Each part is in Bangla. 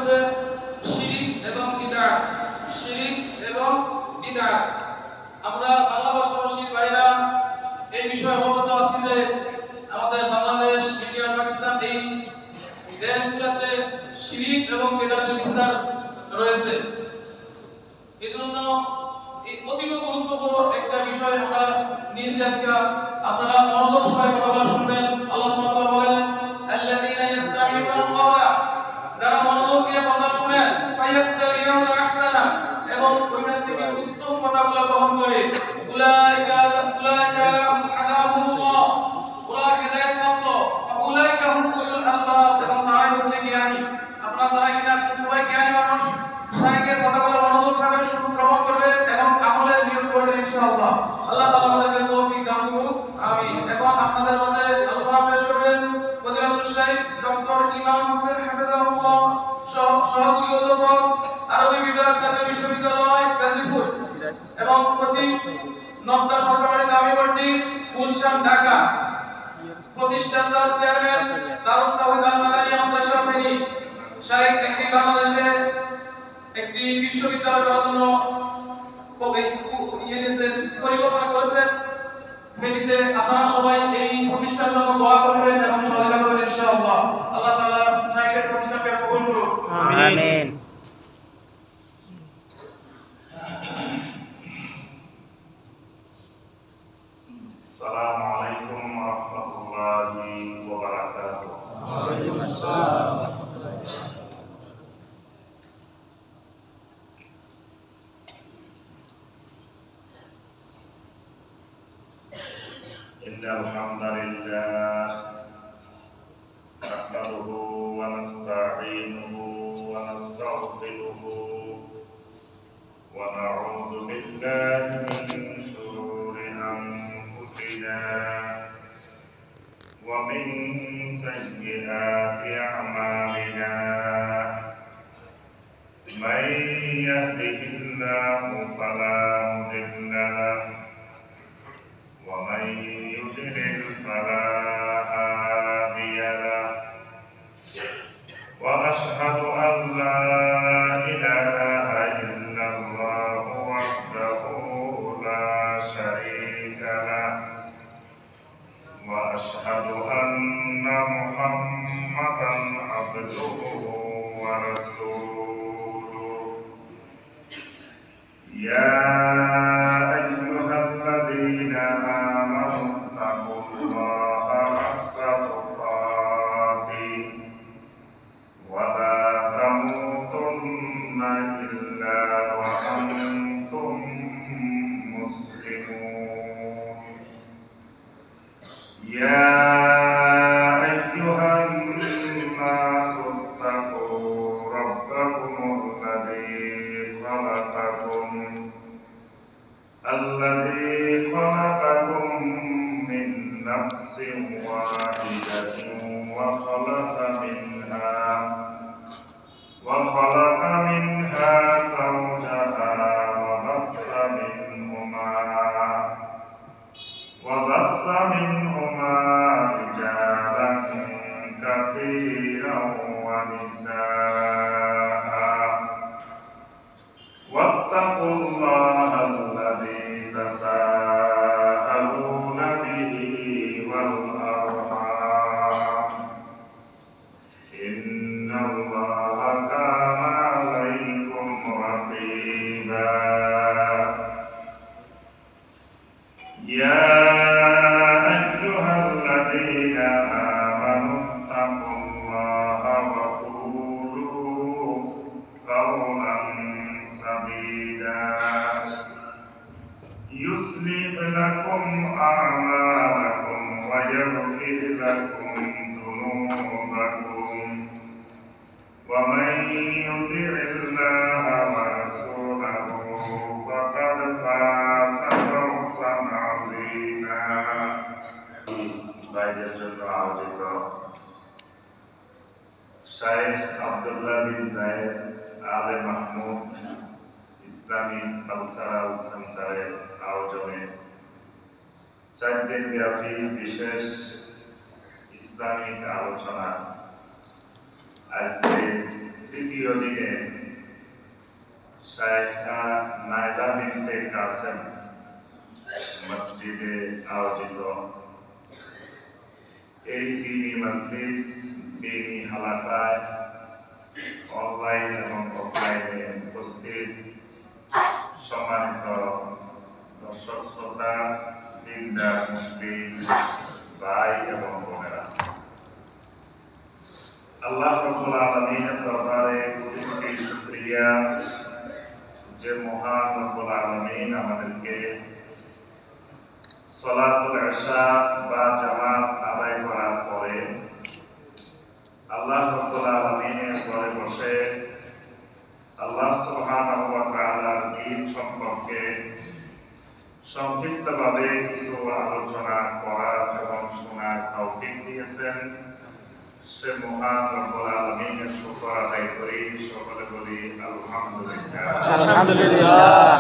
হচ্ছে শিরিক এবং বিদআত। শিরিক এবং বিদআত। আমরা বাংলা ভাষাভাষীর ভাইরা এই বিষয়ে অবগত আছি যে আমাদের বাংলাদেশ, ইন্ডিয়া, পাকিস্তান এই দেশগুলোতে শিরিক এবং বিদআতের বিস্তার রয়েছে। এজন্য এই অতীব গুরুত্বপূর্ণ একটা বিষয় আমরা নিয়েছি আজকে। আপনারা মনোযোগ সহকারে কথাগুলো শুনবেন। আল্লাহ সুবহানাহু ওয়া তাআলা বলেন, আল্লাযীনা ইসতামিউনা আল-কওলা, যারা মনোযোগ দিয়ে কথা শুনেন, ফায়াত্তাবিউনা আহসানা, এবং ওইখান থেকে উত্তম কথাগুলো গ্রহণ করে, উলাইকা হাদাহুমুল্লাহ, ওরা হেদায়েত প্রাপ্ত, উলাইকা হুম উলুল আলবাব, এবং তারাই হচ্ছে জ্ঞানী। আপনারা যারা কিনা সবাই জ্ঞানী মানুষ, শায়েখের কথাগুলো মনোযোগ সহকারে শ্রবণ করবেন এবং আমলের নিয়ত করবেন ইনশাআল্লাহ। আল্লাহ তাআলা আমাদেরকে তৌফিক দান করুন, আমিন। এখন আপনাদের মাঝে আলোচনা পেশ করবেন ফজিলাতুল শাইখ ডক্টর ইমাম হোসেন হাফিজাহুল্লাহ, সহযোগী অধ্যাপক, আরবি বিভাগ, জাতীয় বিশ্ববিদ্যালয় গাজীপুর এবং খতিব নবদা সরকারি দামি মসজিদ, গুলশান, ঢাকা, প্রতিষ্ঠাতা চেয়ারম্যান দারুত তাওহীদ আল মাদানিয়া মাদ্রাসা ফেনী। শাইখ একটি বাংলাদেশে একটি বিশ্ববিদ্যালয় করার জন্য পরিকল্পনা করেছেন ফেনীতে। আপনারা সবাই এই প্রতিষ্ঠানের জন্য দোয়া করবেন এবং সহযোগিতা করবেন ইনশাআল্লাহ। আল্লাহ তাআলা শাইখের প্রতিষ্ঠানকে কবুল করুন, আমিন। আসসালামু আলাইকুম ওয়া রাহমাতুল্লাহি ওয়া বারাকাতুহু। ওয়া আলাইকুম আসসালাম। ইন্নাল হামদালিল্লাহ নাহমাদুহু ওয়া নাস্তাঈনুহু ওয়া নাস্তাগফিরুহু ওয়া নাউযু বিল্লাহি মিন শুরুরি أنفسنا ومن سيئات أعمالنا من يهده الله فلا مضل له ومن يضلل فلا هادي له وأشهد أن لا إله إلا الله وحده لا شريك له وأشهد أن محمدا عبده ورسوله يا أيها الذين آمنوا اتقوا الله حق تقاته ولا تموتن إلا وأنتم مسلمون يا أيها الناس اتقوا ربكم الذي خلقكم من نفس واحدة وخلق منها زوجها وبث منهما رجالا كثيرا ونساء واتقوا الله الذي تساءلون به والأرحام إن الله كان عليكم رقيبا يا أيها الذين آمنوا اتقوا الله وقولوا قولا سديدا يصلح لكم أعمالكم ويغفر لكم ذنوبكم ومن يطع الله ورسوله فقد فاز فوزا عظيما বাইরের জন্য আয়োজিত শাইখ আব্দুল্লাহ বিন যায়েদ আলে মাহমুদ ইসলামী কালচারাল সেন্টারের আয়োজনে 4 দিন ব্যাপী বিশেষ ইসলামিক আলোচনা আজকে তৃতীয় দিনে শায়েখা নাইলা বিনতে কাসেম মসজিদে আয়োজিত এই দ্বীনি মজলিস, দ্বীনি হালাকায় অনলাইন এবং অফলাইনে উপস্থিত সম্মানিত দর্শক শ্রোতা, দিনদার মুসলিম ভাই এবং বোনেরা, আল্লাহ রাব্বুল আলামিনের দরবারে কোটি কোটি শুকরিয়া যে মহান রব্বুল আলামিন আমাদেরকে সালাতুল ইশা বা জামাত আদায় করার পরে আল্লাহ রাব্বুল আলামিনের ঘরে বসে আল্লাহ সুবহানাহু ওয়া তাআলার দ্বীন সম্পর্কে সংক্ষিপ্তভাবে কিছু আলোচনা করার এবং শোনার তৌফিক দিয়েছেন। সে মহান রব্বুল আলামিনের শুকর আদায় করি, সকলে বলি আলহামদুলিল্লাহ। আলহামদুলিল্লাহ।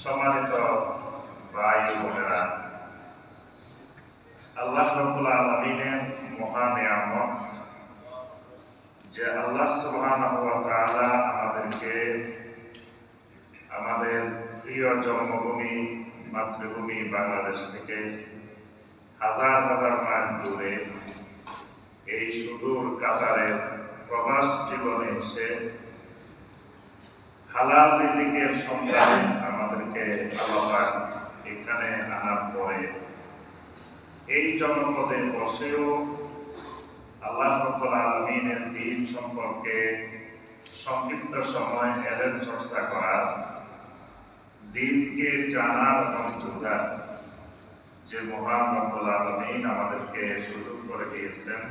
সম্মানিত ভাই বোনেরা, আল্লাহ রাব্বুল আলামিনের মহা নিয়ামত যে আল্লাহ সুবহানাহু ওয়া তাআলা আমাদেরকে আমাদের প্রিয় জন্মভূমি মাতৃভূমি বাংলাদেশ থেকে হাজার হাজার মাইল দূরে এই সুদূর কাতারের প্রবাস জীবনে এসে হালাল রিজিকের সন্ধানে আমাদেরকে আল্লাহ এখানে আনার পরে এই জনপদে বসেও আল্লাহ রাব্বুল আলামিনের দ্বীন সম্পর্কে সংক্ষিপ্ত সময় এলেম চর্চা করা, দ্বীনকে জানার এবং বোঝার যে মহান রব্বুল আলামিন আমাদেরকে সুযোগ করে দিয়েছেন,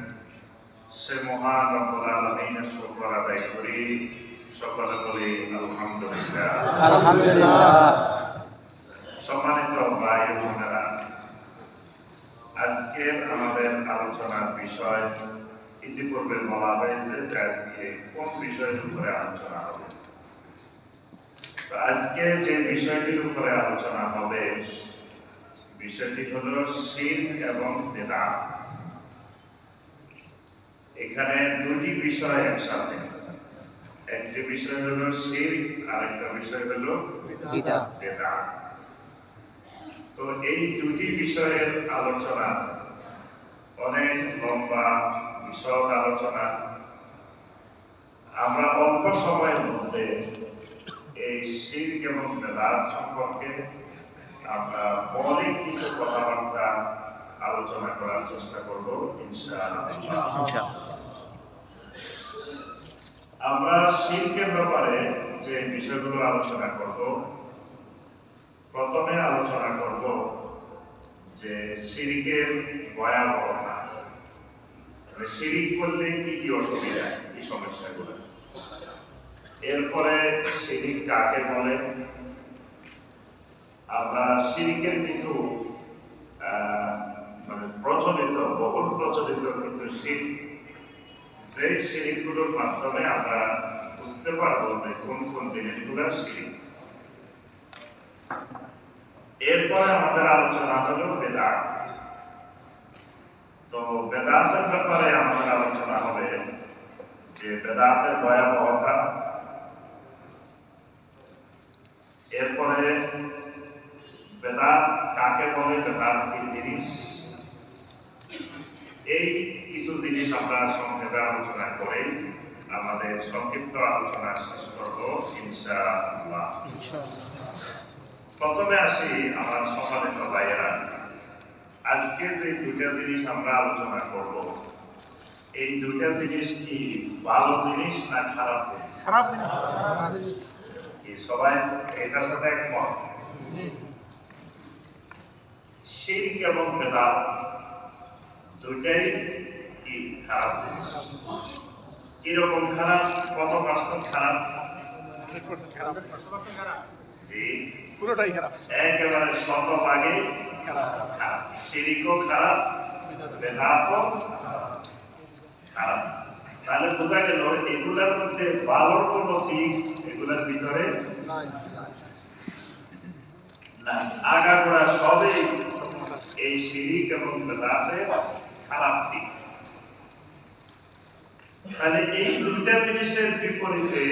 সে মহান রব্বুল আলামিনের শুকর আদায় করি, সকলে বলি আলহামদুলিল্লাহ। আলহামদুলিল্লাহ। সম্মানিত ভাই বোনেরা, আজকের আমাদের আলোচনার বিষয় ইতিপূর্বে বলা হয়েছে যে আজকে কোন বিষয়ের উপরে আলোচনা হবে। তো আজকে যে বিষয়টির উপরে আলোচনা হবে, বিষয়টি হলো শিরক এবং বিদআত। এখানে দুটি বিষয় একসাথে, একটি বিষয় হলো শিরক, আরেকটা বিষয় হলো বিদআত। বিদআত। তো এই দুটি বিষয়ের আলোচনা অনেক লম্বা বিশদ আলোচনা। আমরা অল্প সময়ের মধ্যে এই শিরক এবং বিদআত সম্পর্কে আমরা মৌলিক কিছু কথাবার্তা আলোচনা করার চেষ্টা করব ইনশাআল্লাহ। আমরা শিরকের ব্যাপারে যে বিষয়গুলো আলোচনা করব, প্রথমে আলোচনা করব যে শিরকের ভয়াবহতা, মানে শিরক করলে কি কি অসুবিধা, এই সমস্যাগুলো। এরপরে শিরক কাকে বলে, আমরা শিরকের কিছু মানে প্রচলিত, বহুল প্রচলিত কিছু শিরক, যে শিরকগুলোর মাধ্যমে আমরা বুঝতে পারবো যে কোন কোন জিনিসগুলো শিরক। এরপরে আমাদের আলোচনা হলো বেদাত। তো বেদাতের ব্যাপারে আমাদের আলোচনা হবে যে বেদাতের ভয়াবহতা, এরপরে বেদাত কাকে বলে, বেদাত কি জিনিস, এই কিছু জিনিস আমরা সংক্ষেপে আলোচনা করে আমাদের সংক্ষিপ্ত আলোচনা শেষ করব ইনশাআল্লাহ। প্রথমে আসি আমার সম্মানিত ভাইয়েরা, আজকে যে দুইটা জিনিস আমরা আলোচনা করব, এই দুইটা জিনিস কি ভালো জিনিস না খারাপ জিনিস? খারাপ জিনিস। কি সবাই এটার সাথে একমত? শিরক এবং বিদআত দুইটাই কি খারাপ জিনিস। কিরকম খারাপ? কত পার্সেন্ট খারাপ? জি, পুরোটাই খারাপ। একেবারে শতভাগে খারাপ। শিরকও খারাপ, বিদআতও খারাপ। তাহলে বোঝা গেল এগুলোর মধ্যে ভালোর কোনো দিক এগুলোর ভিতরে না, আগাগোড়া সবই এই শিরক এবং বিদআতের খারাপ দিক। তাহলে এই দুইটা জিনিসের বিপরীতে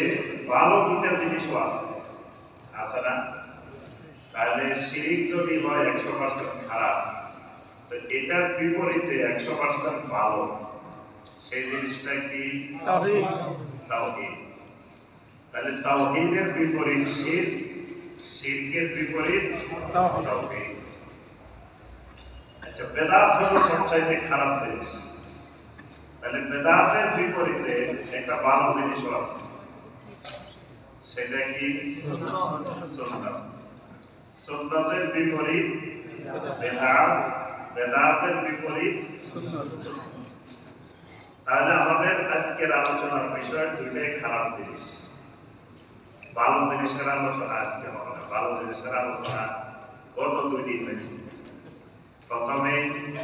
ভালো দুইটা জিনিসও আছে, আছে না? তাহলে শিরিক যদি হয় 100% খারাপ, তো এটার বিপরীতে 100% ভালো, সেই জিনিসটা কি? তাওহীদ। তাওহীদ। তাহলে তাওহীদের বিপরীত শিরক, শিরকের বিপরীত তাওহীদ। আচ্ছা, বেদাত হলো সবচাইতে খারাপ জিনিস। তাহলে বেদাতের বিপরীতে একটা ভালো জিনিসও আছে, সেটা কি? সুন্নাত। সুন্নাতের বিপরীত বেদাত, বেদাতের বিপরীত সুন্নাত। তাহলে আমাদের আজকের আলোচনার বিষয় দুইটাই খারাপ জিনিস। ভালো জিনিসের আলোচনা আজকে হবে না। ভালো জিনিসের আলোচনা গত 2 দিন হয়েছে। প্রথমে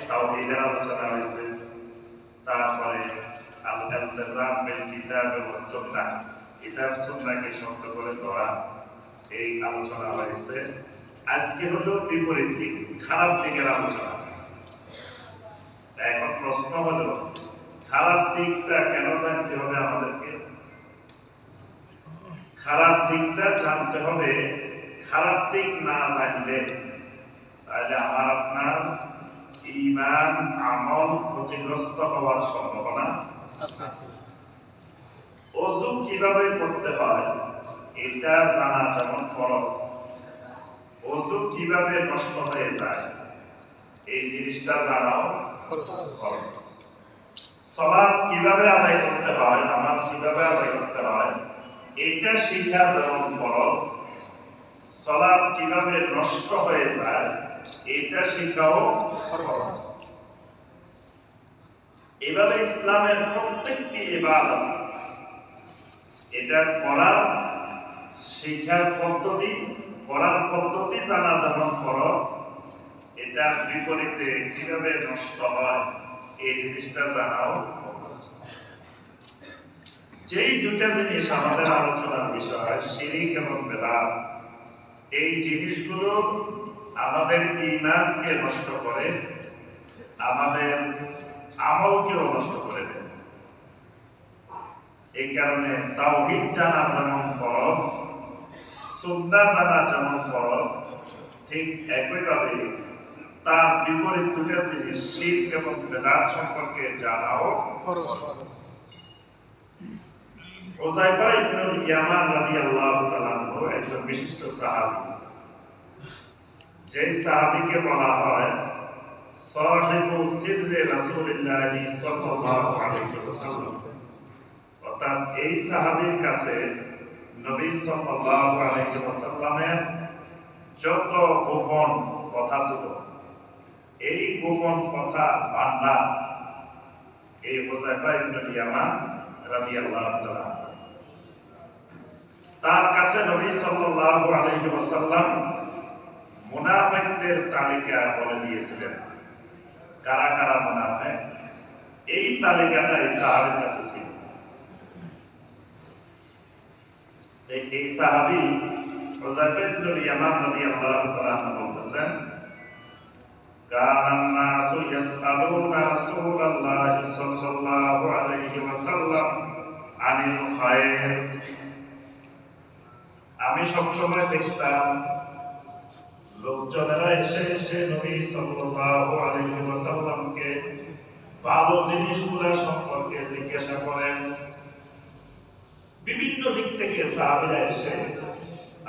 তাওহীদের আলোচনা হয়েছে, তারপরে আল-ইলতিজাম বিল কিতাব ওয়াস সুন্নাহ, কিতাব সুন্নাহকে শক্ত করে ধরা, এই আলোচনা হয়েছে। আজকে হলো বিপরীত দিক, খারাপ দিকের আলোচনা। এখন প্রশ্ন হলো, খারাপ দিকটা কেন জানতে হবে আমাদেরকে? খারাপ দিকটা জানতে হবে। খারাপ দিক না জানলে তাহলে আমার আপনার ঈমান আমল ক্ষতিগ্রস্ত হওয়ার সম্ভাবনা আছে। ওযু কিভাবে করতে হয় এটা জানা যেমন ফরজ, ওযু কিভাবে নষ্ট হয়ে যায় এই জিনিসটা জানাও ফরজ। সালাত কিভাবে আদায় করতে হয়, নামাজ কিভাবে আদায় করতে হয় এটা শিখা যেমন ফরজ, সালাত কিভাবে নষ্ট হয়ে যায় এটা শিখাও ফরজ। এভাবে ইসলামের প্রত্যেকটি ইবাদত, এটা করার শিখার পদ্ধতি, করার পদ্ধতি জানা যেমন ফরজ, এটার বিপরীতে কিভাবে নষ্ট হয় এই জিনিসটা জানাও ফরজ। যেই দুটা জিনিস আমাদের আলোচনার বিষয়, শিরিক এবং বেদাত, এই জিনিসগুলো আমাদের ঈমানকে নষ্ট করে, আমাদের আমলকেও নষ্ট করে দেয়। এই কারণে তাওহীদ জানা যেমন ফরজ, সুন্নাহ জানা যেমন ফরজ, ঠিক একইভাবে তার বিপরীত দুটা জিনিস শিরক এবং বেদাত সম্পর্কে জানাও ফরজ। হুযায়ফা ইবনুল ইয়ামান রাদিয়াল্লাহু তাআলা আনহু একজন বিশিষ্ট সাহাবী। যে সাহাবীকে বলা হয় সাহিবু সিররি রাসূলিল্লাহ সাল্লাল্লাহু আলাইহি ওয়াসাল্লাম। অর্থাৎ এই সাহাবীর কাছে নবী সাল্লাল্লাহু আলাইহি ওয়াসাল্লামের যত গোপন কথা ছিল, এই গোপন কথা ভান্ডার এই হুযায়ফা ইবনুল ইয়ামান রাদিয়াল্লাহু তাআলা। তার কাছে নবী সাল্লাল্লাহু আলাইহি ওয়াসাল্লাম মুনাফিকদের তালিকা বলে দিয়েছিলেন, কারা কারা মুনাফিক, এই তালিকাটা এই সাহাবীর কাছে ছিল। এই সাহাবী হুযায়ফা ইবনুল ইয়ামান রাদিয়াল্লাহু তাআলা বলতেছেন, কানান নাসু ইয়াসআলুনা রাসূলুল্লাহ সাল্লাল্লাহু আলাইহি ওয়াসাল্লাম আনিল খায়র। আমি সবসময় দেখতাম লোকজনেরা এসে এসে নবী সাল্লাল্লাহু আলাইহি ওয়াসাল্লামকে ভালো জিনিসগুলো সম্পর্কে জিজ্ঞাসা করেন। বিভিন্ন দিক থেকে সাহাবীরা এসে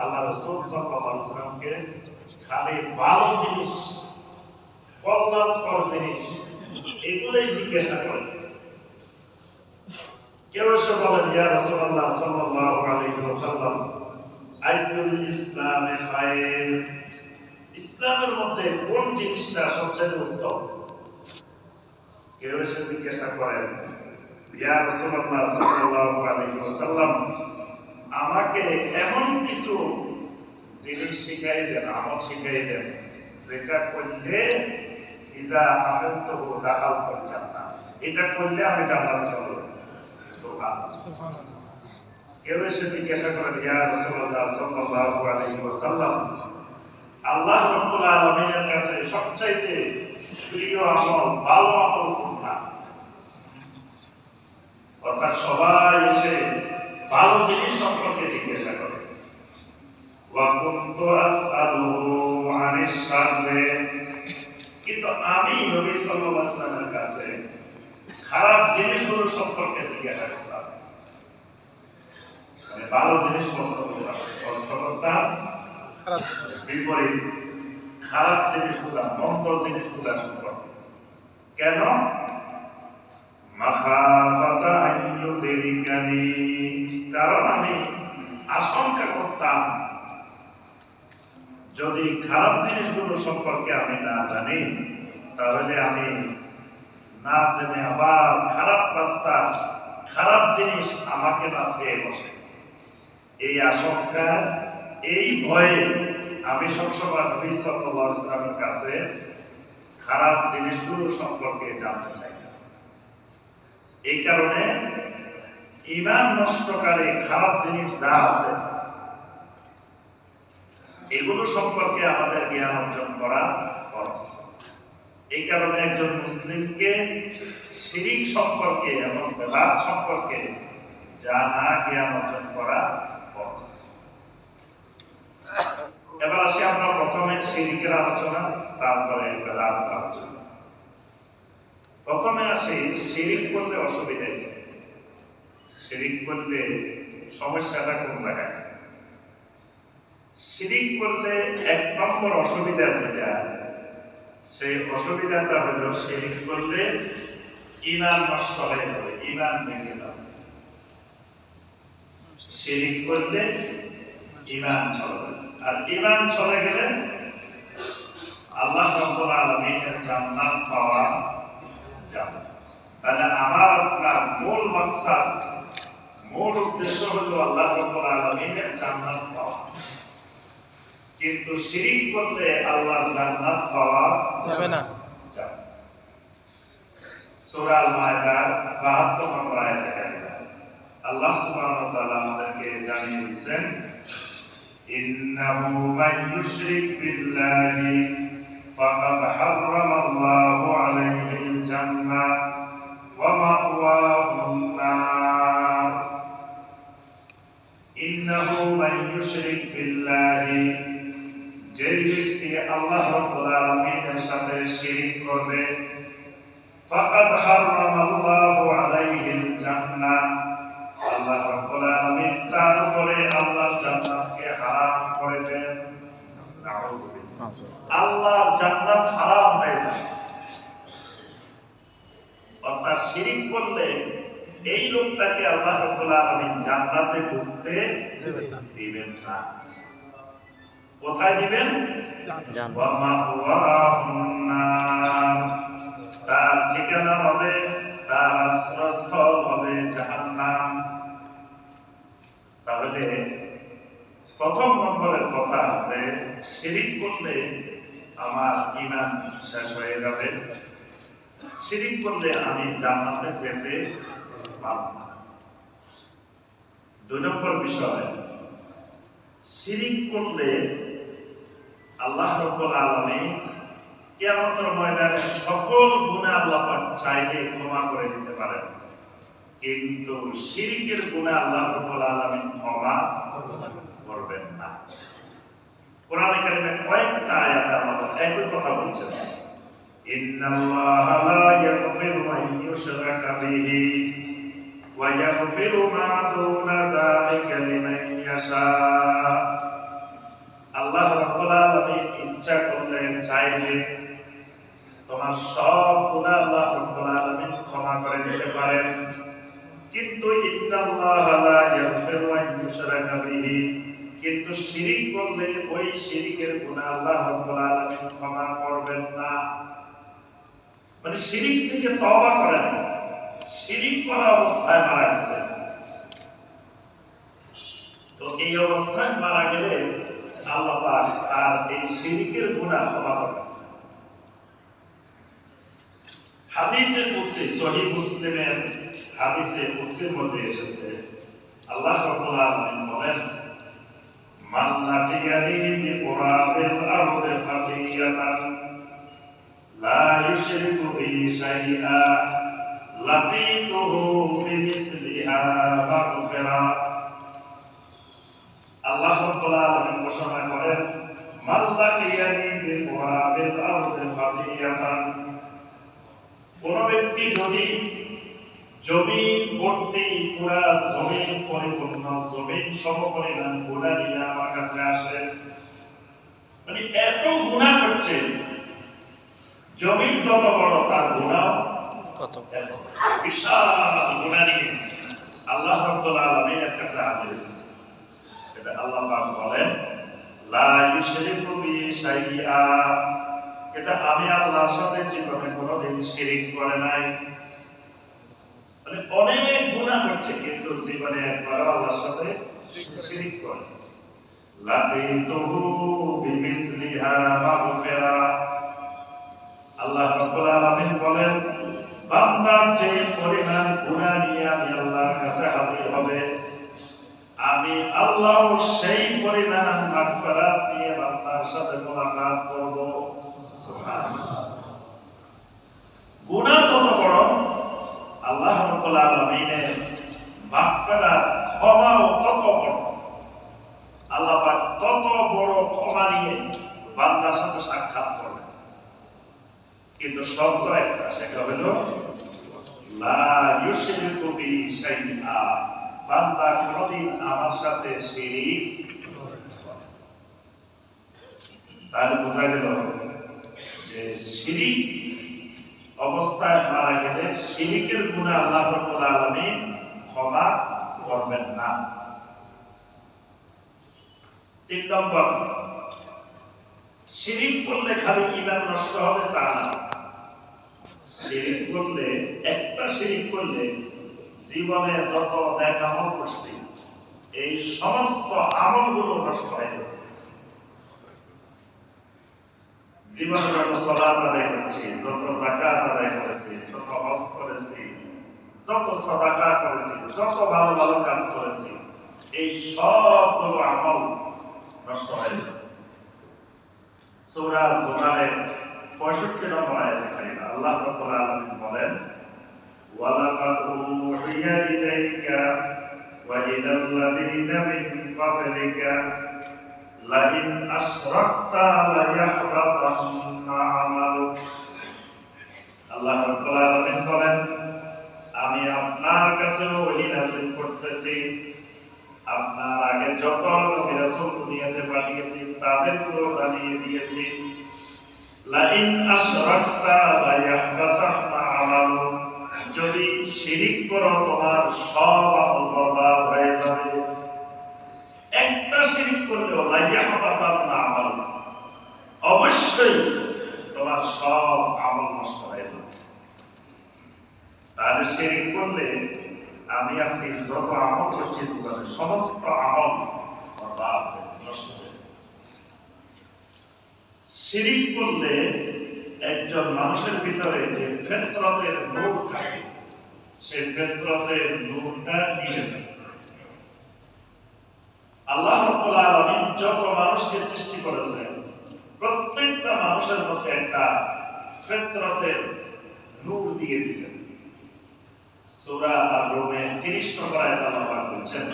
আল্লাহ রাসূল সাল্লাল্লাহু আলাইহি ওয়াসাল্লামকে খালি ভালো জিনিস, কল্যাণকর জিনিস এগুলোই জিজ্ঞাসা করেন। কেউ এসে বলেন, ইয়া রাসূলুল্লাহ সাল্লাল্লাহু আলাইহি ওয়াসাল্লাম, আইয়ুল ইসলামে খায়র, ইসলামের মধ্যে কোন জিনিসটা সবচেয়ে উত্তম? কেউ এসে জিজ্ঞাসা করেন, ইয়া রাসূলুল্লাহ সাল্লাল্লাহু আলাইহি ওয়াসাল্লাম, আমাকে এমন কিছু জিনিস শিখাই দেন, আমল শিখাই দেন, যেটা করলে ইদা আমানতুহু দাখালতুল জান্নাহ, এটা করলে আমি জান্নাতে চলে যাব। সুবহানাল্লাহ। কেউ এসে জিজ্ঞাসা করেন, ইয়া রাসূলুল্লাহ সাল্লাল্লাহু আলাইহি ওয়াসাল্লাম, আল্লাহ রাব্বুল আলামিনের কাছে অর্থাৎ সবাই এসে ভালো জিনিস সম্পর্কে জিজ্ঞাসা করে। ওয়া কুনতু আসআলুহু আনিশ শাররি, কিন্তু আমি নবী সাল্লাল্লাহু আলাইহি ওয়াসাল্লামের কাছে খারাপ জিনিসগুলো সম্পর্কে জিজ্ঞাসা করতাম, মানে ভালো জিনিস প্রশ্ন করতাম, বিপরীত খারাপ জিনিসগুলো, মন্দ জিনিসগুলো সম্পর্কে। কেন? মাখাফাতা আইয়ুদরিকানি, কারণ আমি আশঙ্কা করতাম যদি খারাপ জিনিসগুলো সম্পর্কে আমি না জানি, তাহলে আমি না জেনে আবার খারাপ রাস্তা, খারাপ জিনিস আমাকে না পেয়ে বসে। এই আশঙ্কা, এই ভয়ে আমি সবসময় নবী সাল্লাল্লাহু আলাইহি ওয়াসাল্লামের কাছে খারাপ জিনিসগুলো সম্পর্কে জানতে চাই। এই কারণে ঈমান নষ্টকারী খারাপ জিনিস যা আছে এগুলো সম্পর্কে আমাদের জ্ঞান অর্জন করা ফরজ। এই কারণে একজন মুসলিমকে শিরিক সম্পর্কে এবং বেদাত সম্পর্কে জানা, জ্ঞান অর্জন করা ফরজ। এবার আসি আমরা প্রথমে শিরিকের আলোচনা, তারপরে বেদাতের আলোচনা। প্রথমে আসি শিরিক করলে অসুবিধা কি? শিরিক করলে সমস্যাটা কোন জায়গায়? শিরিক করলে এক নম্বর অসুবিধা যেটা, সেই অসুবিধাটা হলো শিরিক করলে ঈমান নষ্ট হয়ে যাবে, ঈমান ভেঙে যাবে। শিরিক করলে ঈমান চলে, আর ঈমান চলে গেলে আল্লাহ রাব্বুল আলামিনের জান্নাত পাওয়া যাবে। তাহলে আমার আপনার মূল মাকসাদ, মূল উদ্দেশ্য হলো আল্লাহ রাব্বুল আলামিনের জান্নাত পাওয়া। কিন্তু শিরিক করলে আল্লাহর জান্নাত পাওয়া যাবে না। সূরা আল-মাইদার 72 নম্বর আয়াতে আল্লাহ সুবহানাহু ওয়া তাআলা আমাদেরকে জানিয়ে দিয়েছেন, ইন্নাহু মান ইউশরিক বিল্লাহি ফাকাদ হারামাল্লাহু আলাইহিল জান্নাহ ওয়া মাওয়াহুন নার। ইন্নাহু মান ইউশরিক বিল্লাহি, যে ব্যক্তি আল্লাহ রাব্বুল আলামিনের সাথে শিরক করবে, ফাকাদ হারামাল্লাহু আলাইহিল জান্নাহ, আল্লাহ রাব্বুল আলামিন তার উপরে আল্লাহর জান্নাতকে হারাম করে দেন। নাউযুবিল্লাহ, আল্লাহর জান্নাত হারাম হয়ে যায়। অর্থাৎ শিরক করলে এই লোকটাকে আল্লাহ রাব্বুল আলামিন জান্নাতে ঢুকতে দিবেন না। কোথায় দিবেন? ওয়া মাওয়াহুন নার, তার ঠিকানা হবে, তার আশ্রয়স্থল হবে জাহান্নাম। তাহলে প্রথম নম্বরের কথা আছে, শিরিক করলে আমার ঈমান শেষ হয়ে যাবে, শিরিক করলে আমি জান্নাতে যেতে পারব না। দুই নম্বর বিষয়, শিরিক করলে আল্লাহ রাব্বুল আলামিন কিয়ামতের ময়দানে সকল গুনাহ আল্লাহ পাক চাইলে ক্ষমা করে দিতে পারেন, কিন্তু শিরকের গুনাহ আল্লাহ রাব্বুল আলামিন ক্ষমা করবেন না। কোরআনে কারিমে কয়েকটা আয়াতে আল্লাহ একই কথা বলছেন, ইন্নাল্লাহা লা ইয়াগফিরু আন ইউশরাকা বিহি ওয়া ইয়াগফিরু মা দুনা যালিকা লিমান ইয়াশা। আল্লাহ রাব্বুল আলামিন ইচ্ছা করলে, চাইলে তোমার সব গুনাহ আল্লাহ রাব্বুল আলামিন ক্ষমা করে দিতে পারেন, কিন্তু ইন্নাল্লাহা লা ইয়াগফিরু আন ইউশরাকা বিহি, কিন্তু শিরিক করলে ওই শিরিকের গুনাহ আল্লাহ রাব্বুল আলামিন ক্ষমা করবেন না। মানে শিরিক থেকে তওবা করেন, শিরিক করা অবস্থায় মারা গেছে, তো এই অবস্থায় মারা গেলে আল্লাহ পাক আর এই শিরকের গুনাহ ক্ষমা করবেন। হাদিসে কুদসি, সহিহ মুসলিমের হাদিসে কুদসির মধ্যে এসেছে, আল্লাহ রাব্বুল আলামিন বলেন, মান লাকিয়ানি বিকুরাবিল আরদি খাফিয়াতান লা ইউশরিকু বিহি শাইআ লাকিতুহু বিমিসলিহা মাগফিরা। আল্লাহ রাব্বুল আলামিন ঘোষণা করেন, মান লাকিয়ানি বিকুরাবিল আরদি খাতিয়াতান। কোন ব্যক্তি যদি জমিন ভর্তি পুরা জমিন পরিপূর্ণ জমিন সমপরিমাণ গুনাহ নিয়ে আমার কাছে আসে, মানে এত গুনাহ করছে, জমিন যত বড় তার গুনাহ কত এত বিশাল গুনাহ নিয়ে আল্লাহ রাব্বুল আলামিনের কাছে হাজির হয়েছে। এটা আল্লাহ পাক বলেন, লা ইউশরিকু বি শাইআ। এটা আমি আল্লাহর সাথে জীবনে কোনোদিন শিরিক করে নাই। মানে অনেক গুনাহ করছে কিন্তু জীবনে একবারও আল্লাহর সাথে শিরিক করে। লাকিতুহু বিমিসলিহা মাগফিরা। আল্লাহ রাব্বুল আলামিন বলেন, বান্দা যে পরিমাণ গুনাহ নিয়ে আমি আল্লাহর কাছে হাজির হবে, আমি আল্লাহ সেই পরিমাণ মাগফিরাত নিয়ে বান্দার সাথে মুলাকাত করব। সুবহানাল্লাহ। গুনাহ যত বড়, আল্লাহ রাব্বুল আলামিনের মাগফিরাত ক্ষমাও তত বড়। আল্লাহ পাক তত বড় ক্ষমা নিয়ে বান্দার সাথে সাক্ষাৎ করবেন। কিন্তু শর্ত একটা, সেটা হলো লা ইউশরিকু বি শাইআ। বান্দা কোনদিন আমার সাথে শিরিক করবে না। তাহলে বোঝা গেল যে শিরিক অবস্থায় মারা গেলে শিরিকের গুনাহ আল্লাহ রাব্বুল আলামিন ক্ষমা করবেন না। 3 নম্বর, শিরিক করলে খালি ঈমান নষ্ট হবে তা না। শিরিক করলে, একটা শিরিক করলে জীবনে যত নেক আমল করছি এই সমস্ত আমলগুলো নষ্ট হয়ে যাবে। জীবনে যত সালাত আদায় করছি, যত যাকাত আদায় করেছি, যত হজ করেছি, যত সাদাকা করেছি, যত ভালো ভালো কাজ করেছি, এই সবগুলো আমল নষ্ট হয়ে যাবে। সূরা জুমারের 65 নম্বর আয়াতে কারিমা আল্লাহ রাব্বুল আলামিন বলেন, ওয়ালাকাদ উহিয়া ইলাইকা ওয়া ইলাল লাযীনা মিন ক্বাবলিকা লাইন আশরাকতা লায়াহবাতান্না আমালুক। আল্লাহ রাব্বুল আলামিন বলেন, আমি আপনার কাছে ওহী নাযিল করতেছি, আপনার আগে যত নবী রাসূল দুনিয়াতে পাঠিয়েছি তাদেরকেও জানিয়ে দিয়েছি, লাইন আশরাকতা লায়াহবাতান্না আমালুক। যদি শিরিক করো তোমার সব আমল বরবাদ হয়ে যাবে। একটা শিরিক করলেও লায়াহবাতান্না আমালুক, অবশ্যই তোমার সব আমল নষ্ট হয়ে যাবে। তাহলে শিরিক করলে আমি আপনি যত আমল করছি জীবনে সমস্ত আমল বরবাদ হয়ে নষ্ট হয়ে যাবে। শিরিক করলে একজন মানুষের ভিতরে যে ফিতরতের নূর থাকে, সেই ফিতরতের নূরটা নিভে যায়। আল্লাহ রাব্বুল আলামিন যত মানুষকে সৃষ্টি করেছেন, প্রত্যেকটা মানুষের মধ্যে একটা ফিতরতের নূর দিয়ে দিয়েছেন। সূরা আর-রুমের 30 নম্বর আয়াতে আল্লাহ পাক বলেন,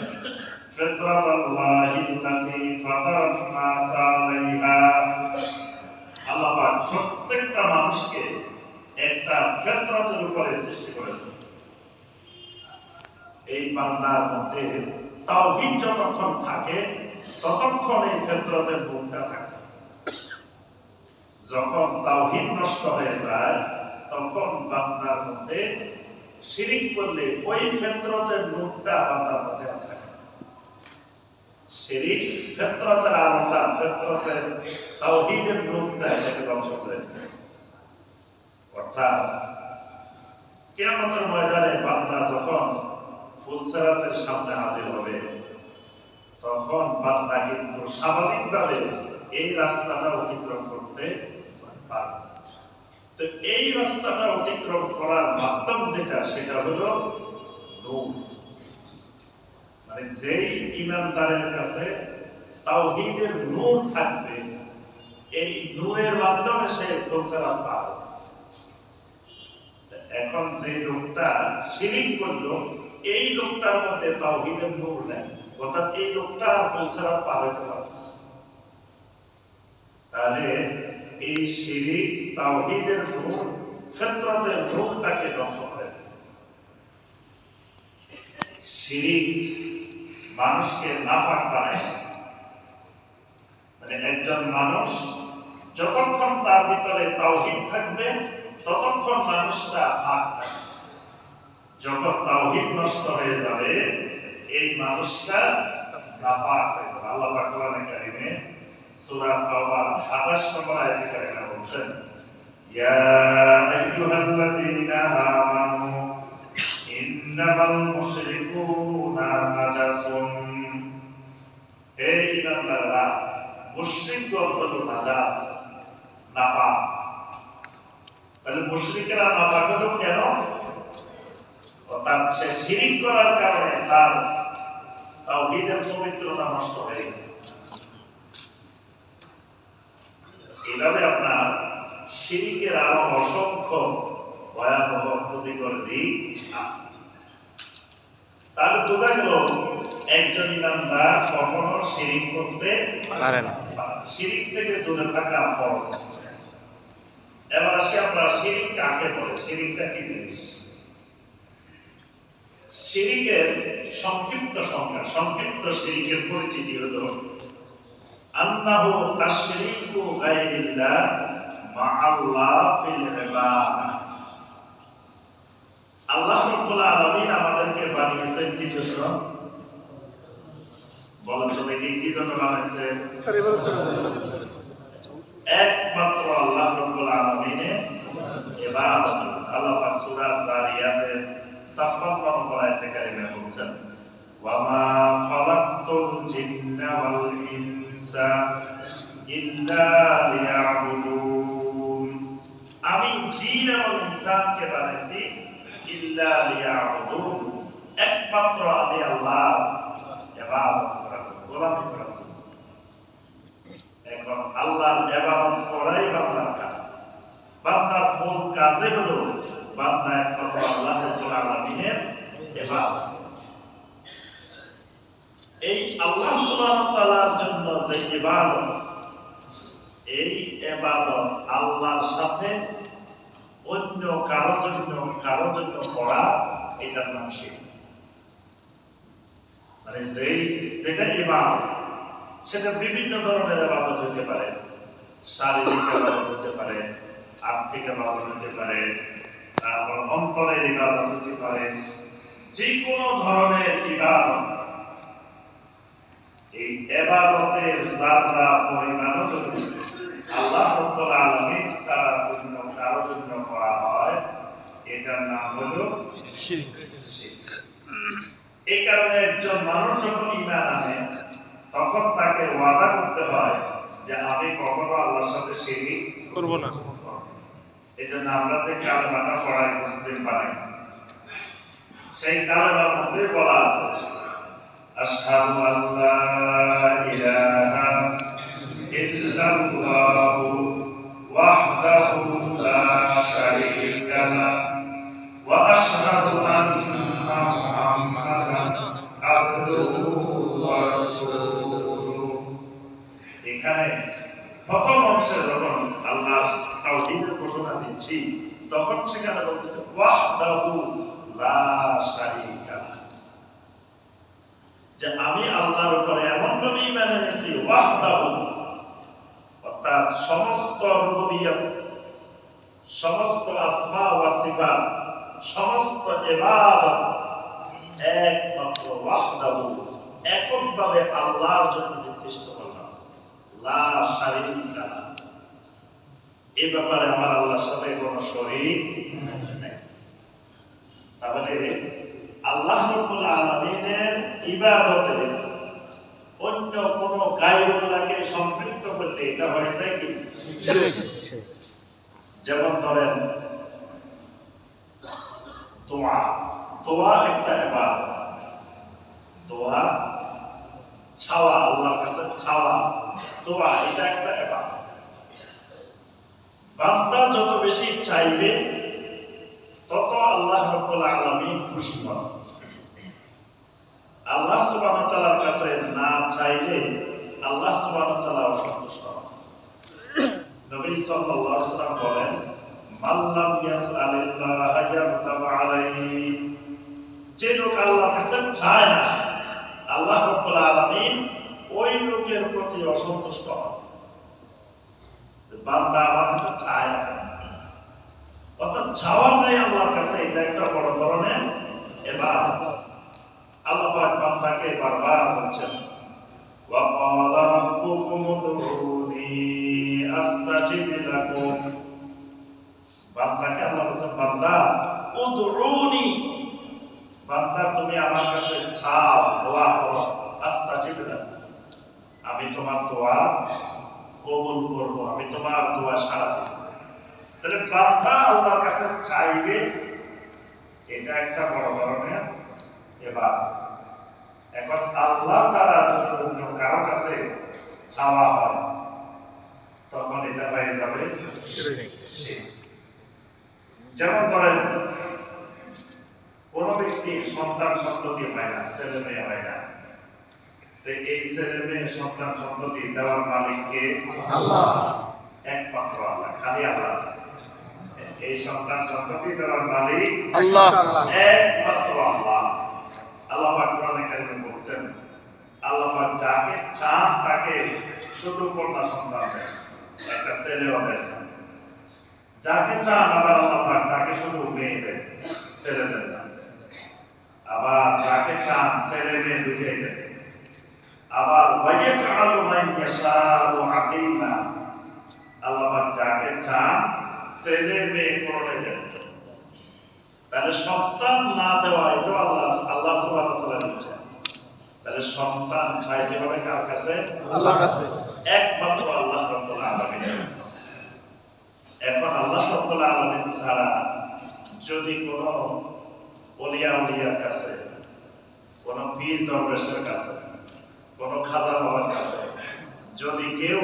ফিতরাতাল্লাহিল্লাতী ফাতারান নাস আলাইহা। আল্লাহ পাক প্রত্যেকটা মানুষকে একটা ফিতরতের উপরে সৃষ্টি করেছেন। এই বান্দার মধ্যে তাওহীদ যতক্ষণ থাকে ততক্ষণ এই ফিতরতের গুণটা থাকে। যখন তাওহীদ নষ্ট হয়ে যায় তখন বান্দার মধ্যে শিরিক করলে ওই ফিতরতের গুণটা বান্দার মধ্যে থাকে। শিরিক ফিতরতের আলোটা, ফিতরতের তাওহীদের গুণটা এটাকে ধ্বংস করে দেয়। অর্থাৎ কিয়ামতের ময়দানে বান্দা যখন ফুলসিরাতের সামনে হাজির হবে তখন বান্দা কিন্তু স্বাভাবিকভাবে এই রাস্তাটা অতিক্রম করতে পারবে। তো এই রাস্তাটা অতিক্রম করার মাধ্যম যেটা, সেটা হলো নূর। মানে যেই ঈমানদারের কাছে তাওহীদের নূর থাকবে, এই নূরের মাধ্যমে সে ফুলসিরাত পার হবে। এখন যে লোকটা শিরিক করলো এই লোকটার মধ্যে তাওহীদের নূর নেই, অর্থাৎ এই লোকটা আর পৌঁছানো পার হতে পারে না। তাহলে এই শিরিক তাওহীদের নূর, ফিতরতের নূরটাকে ধ্বংস করে দেয়। শিরিক মানুষকে নাপাক বানায়। মানে একজন মানুষ যতক্ষণ তার ভিতরে তাওহীদ থাকবে ততক্ষণ মানুষটা পাক থাকবে। যখন তাওহীদ নষ্ট হয়ে যাবে এই মানুষটা নাপাক হয়ে যাবে। আল্লাহ পাক কোরআনে কারিমে সূরা তাওবার 28 নম্বর আয়াতে কারিমে বলেন, ইয়া আইয়ুহাল্লাযীনা আমানু ইন্নামাল মুশরিকুনা নাজাসুন। হে ঈমানদাররা, মুশরিকগণ হলো নাজাস, নাপাক। তাহলে মুশরিকেরা নাপাক হলো কেন? অর্থাৎ সে শিরিক করার কারণে তার তাওহীদের পবিত্রতা নষ্ট হয়ে গেছে। এইভাবে আপনার শিরিকের আরো অসংখ্য ভয়াবহ ক্ষতিকর দিক আছে। তার বোঝা গেল একজন ইমানদার কখনো শিরিক করতে পারে না। শিরিক থেকে দূরে থাকা ফরজ। এবার আসি আমরা শিরিক কাকে বলে, শিরিকটা কি জিনিস? শিরিকের সংক্ষিপ্ত সংজ্ঞা, সংক্ষিপ্ত শিরিকের পরিচিতি হলো আন্নাহু তাশরিকু গায়রিল্লাহ মা'আল্লাহ ফিল ইবাদাহ। আল্লাহ রাব্বুল আলামিন আমাদেরকে বানিয়েছেন কি জন্য? বলেন তো দেখি কি জন্য বানাইছেন? একমাত্র আল্লাহ রাব্বুল আলামিনের ইবাদত। আল্লাহ পাক সূরা যারিয়াতের 56 নম্বর আয়াতে কারিমে বলেন, ওয়া মা খালাকতুল জিন্না ওয়াল ইনসা ইল্লা লিয়াবুদুন। আমি জিন এবং ইনসানকে বানাইছি ইল্লা লিয়াবুদুন, একমাত্র আমি আল্লাহ ইবাদত করার, গোলামি করার জন্য। এখন আল্লাহর ইবাদত করাই বান্দার কাজ। বান্দার মূল কাজই হলো বান্দা একমাত্র আল্লাহ রাব্বুল আলামিনের ইবাদত। এই আল্লাহ সুবহানাহু ওয়া তাআলার জন্য যে ইবাদত, এই ইবাদত আল্লাহর সাথে অন্য কারো জন্য করা, এটার নাম শিরক। মানে যেটা ইবাদত সেটা বিভিন্ন ধরনের ইবাদত হতে পারে। শারীরিক ইবাদত হতে পারে, আর্থিক ইবাদত হতে পারে, তারপর অন্তরের ইবাদত হতে পারে। যে কোনো ধরনের ইবাদত, এই ইবাদতের যারা পরিমাণ যদি আল্লাহ রাব্বুল আলামিন ছাড়া অন্য কারো জন্য করা হয়, এটার নাম হলো শিরক। এই কারণে একজন মানুষ যখন ঈমান আনে তখন তাকে ওয়াদা করতে হয় যে আমি কখনো আল্লাহর সাথে শিরক করব না। এজন্য আমরা যে কালেমাটা পড়াই মুসলিম বানাই, সেই কালেমার মধ্যে বলা আছে আশহাদু আল্লা ইলাহা ইল্লাল্লাহু ওয়াহদাহু লা শারীকা লাহু ওয়া আশহাদু আন্না মুহাম্মাদান আবদুহু ওয়া রাসূলুহু। এখানে প্রথম অংশে যখন আল্লাহ তাওহীদের ঘোষণা দিচ্ছি তখন সেখানে বলতেছে ওয়াহদাহু লা শারীকা লাহু, যে আমি আল্লাহর উপরে এমন ভাবে ঈমান এনেছি ওয়াহদাহু, অর্থাৎ সমস্ত রুবুবিয়ত, সমস্ত আসমা ওয়া সিফাত, সমস্ত ইবাদত একমাত্র ওয়াহদাহু, এককভাবে আল্লাহর জন্য নির্দিষ্ট করলাম, লা শারীকা লাহু। এই ব্যাপারে আমার আল্লাহর সাথে কোনো শরীক নেই। তাহলে আল্লাহ রাব্বুল আলামিনের ইবাদতে অন্য কোন গায়রুল্লাহকে সম্পৃক্ত করলে এটা হয়ে যায় কি শিরক। যেমন ধরেন দোয়া, দোয়া একটা ইবাদত। দোয়া চাওয়া, আল্লাহর কাছে চাওয়া, দোয়া এটা একটা ইবাদত। বান্দা যত বেশি চাইবে তত আল্লাহ রাব্বুল আলামিন খুশি হন। আল্লাহ সুবহানাহু ওয়া তাআলার কাছে না চাইলে আল্লাহ সুবহানাহু ওয়া তাআলা অসন্তুষ্ট হন। নবী সাল্লাল্লাহু আলাইহি ওয়াসাল্লাম বলেন, মান লাম ইয়াসআলিল্লাহ ইয়াগতাব আলাইহি, যে লোক আল্লাহর কাছে চায় না আল্লাহ রাব্বুল আলামিন ওই লোকের প্রতি অসন্তুষ্ট হন। বান্দা আমার কাছে চায় না, অর্থাৎ চাওয়াটাই আল্লাহর কাছে এটা একটা বড় ধরনের ইবাদত। আল্লাহ পাক বান্দাকে বারবার বলছেন, ওয়া ক্বালা রাব্বুকুম উদউনি আস্তাজিব লাকুম। বান্দাকে আল্লাহ বলছেন, বান্দা উদউনি, বান্দা তুমি আমার কাছে চাও, দোয়া করো, আস্তাজিব লাকুম, আমি তোমার দোয়া কবুল করব, আমি তোমার দোয়া সাড়া দেব। তাহলে বান্দা আল্লাহর কাছে চাইবে, এটা একটা বড় ধরনের ইবাদত। এখন আল্লাহ ছাড়া যদি অন্য কারো কাছে চাওয়া হয় তখন এটা হয়ে যাবে শিরক। যেমন ধরেন কোন ব্যক্তির সন্তান সন্ততি হয় না, ছেলে মেয়ে হয় না, তো এই ছেলে মেয়ে সন্তান সন্ততি দেওয়ার মালিককে আল্লাহ, একমাত্র আল্লাহ, খালি আল্লাহ। এই সন্তান সন্ততি দেওয়ার মালিক আল্লাহ, একমাত্র আল্লাহ। আল্লাহ পাক কোরআনে কারিমে বলছেন, আল্লাহ পাক যাকে চান তাকে শুধু কন্যা সন্তান দেন, একটা ছেলেও দেন। যাকে চান আবার আল্লাহ পাক তাকে শুধু মেয়ে দেন, ছেলে দেন না। আবার যাকে চান ছেলে মেয়ে দুইটাই দেন। আবার ওয়ায়াজআলু মান ইয়াশাউ আকিমা, আল্লাহ পাক যাকে চান ছেলে মেয়ে করে দেন। তাহলে সন্তান না দেওয়া এটা আল্লাহ সুবহানাহু ওয়া তাআলা দিচ্ছেন। তাহলে সন্তান চাইতে হবে কার কাছে? আল্লাহর কাছে। একমাত্র আল্লাহ রাব্বুল আলামিনের কাছে। এখন আল্লাহ রাব্বুল আলামিন ছাড়া যদি কোনো ওলিয়া উলিয়ার কাছে, কোনো পীর দরবেশের কাছে, কোনো খাজা বাবার কাছে যদি কেউ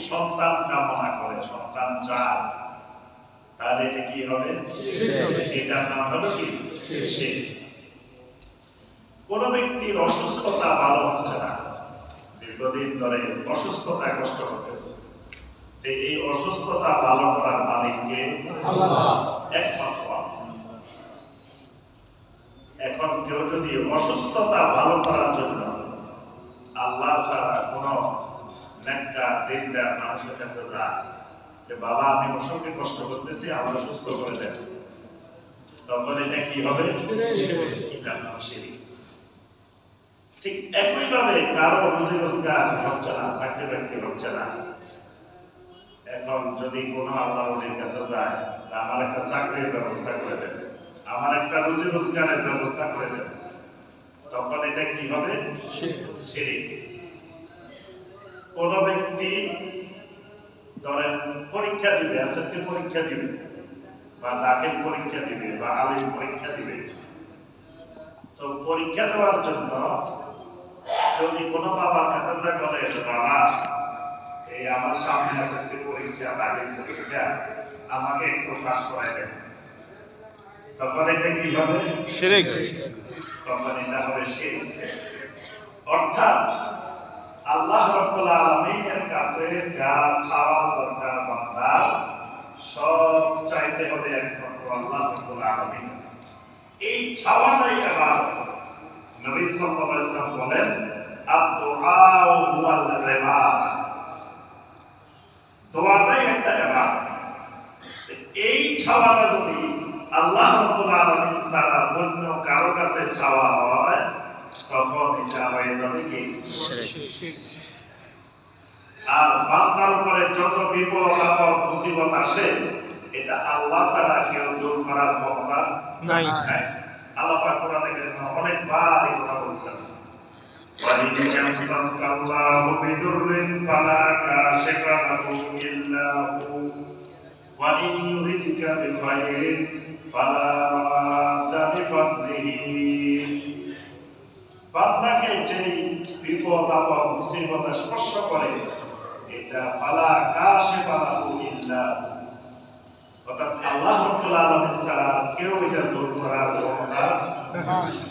সন্তান কামনা করে, সন্তান চায়, তাহলে এটা কি হবে? এটার নাম হলো কি? শিরক। কোন ব্যক্তির অসুস্থতা ভালো হচ্ছে না, দীর্ঘদিন ধরে অসুস্থতা কষ্ট করতেছে, এই অসুস্থতা ভালো করার মালিককে আল্লাহ, একমাত্র আল্লাহ। এখন কেউ যদি অসুস্থতা ভালো করার জন্য আল্লাহ ছাড়া কোন নেককার দিনদার মানুষের কাছে যায়, যে বাবা আমি অসুখে কষ্ট করতেছি, আমার সুস্থ করে দেন, তখন এটা কি হবে? এটা নাম শিরক। ঠিক একইভাবে কারো রুজি রোজগার হচ্ছে না, চাকরি বাকরি হচ্ছে না, এখন যদি কোনো আল্লাহ ওলির কাছে যায়, আমার একটা চাকরির ব্যবস্থা করে দেন, আমার একটা রুজি রোজগারের ব্যবস্থা করে দেন, তখন এটা কি হবে? শিরক। কোন ব্যক্তি ধরেন পরীক্ষা দিবে, এসএসসি পরীক্ষা দিবে বা দাখিল পরীক্ষা দিবে বা আলিম পরীক্ষা দিবে, তো পরীক্ষা দেওয়ার জন্য যদি কোনো বাবার কাছে বলে, বাবা এই আমার সামনে এসএসসি পরীক্ষা, দাখিল পরীক্ষা, আমাকে একটু পাস করাই দেন, তখন এটা কি হবে? শিরক। তখন এটা হবে শিরক। অর্থাৎ আল্লাহ রাব্বুল আলামিনের কাছে যা চাওয়ার দরকার বান্দার, সব চাইতে হবে একমাত্র আল্লাহ রাব্বুল আলামিন। এই চাওয়াটাই ইবাদত। নবী সাল্লাল্লাহু আলাইহি ওয়াসাল্লাম বলেন, আদ-দুআউ হুয়াল ইবাদত, দোয়াটাই একটা ইবাদত। এই চাওয়াটা যদি আল্লাহ রাব্বুল আলামিন ছাড়া অন্য কারো কাছে চাওয়া হয়, তখন এটা হয়ে যাবে কি? শিরক। আর বান্দার উপরে যত বিপদ আপদ মুসিবত আসে, এটা আল্লাহ ছাড়া কেউ দূর করার ক্ষমতা নাই। আল্লাহ পাক কোরআনে কারিমে অনেকবার এই কথা বলেছেন, ওয়াইন ইয়ামসাসকাল্লাহু বিদুররিন ফালা কাশিফা লাহু ইল্লা হু ওয়া ইন ইউরিদকা বিখাইরিন ফালা রাদ্দা লিফাদলিহি। বান্দাকে যে বিপদ আপদ মুসিবত স্পর্শ করে, এটা ফালা কাশিফা লাহু ইল্লা, অর্থাৎ আল্লাহ রাব্বুল আলামিন ছাড়া কেউ এটা দূর করার ক্ষমতা হ্যাঁ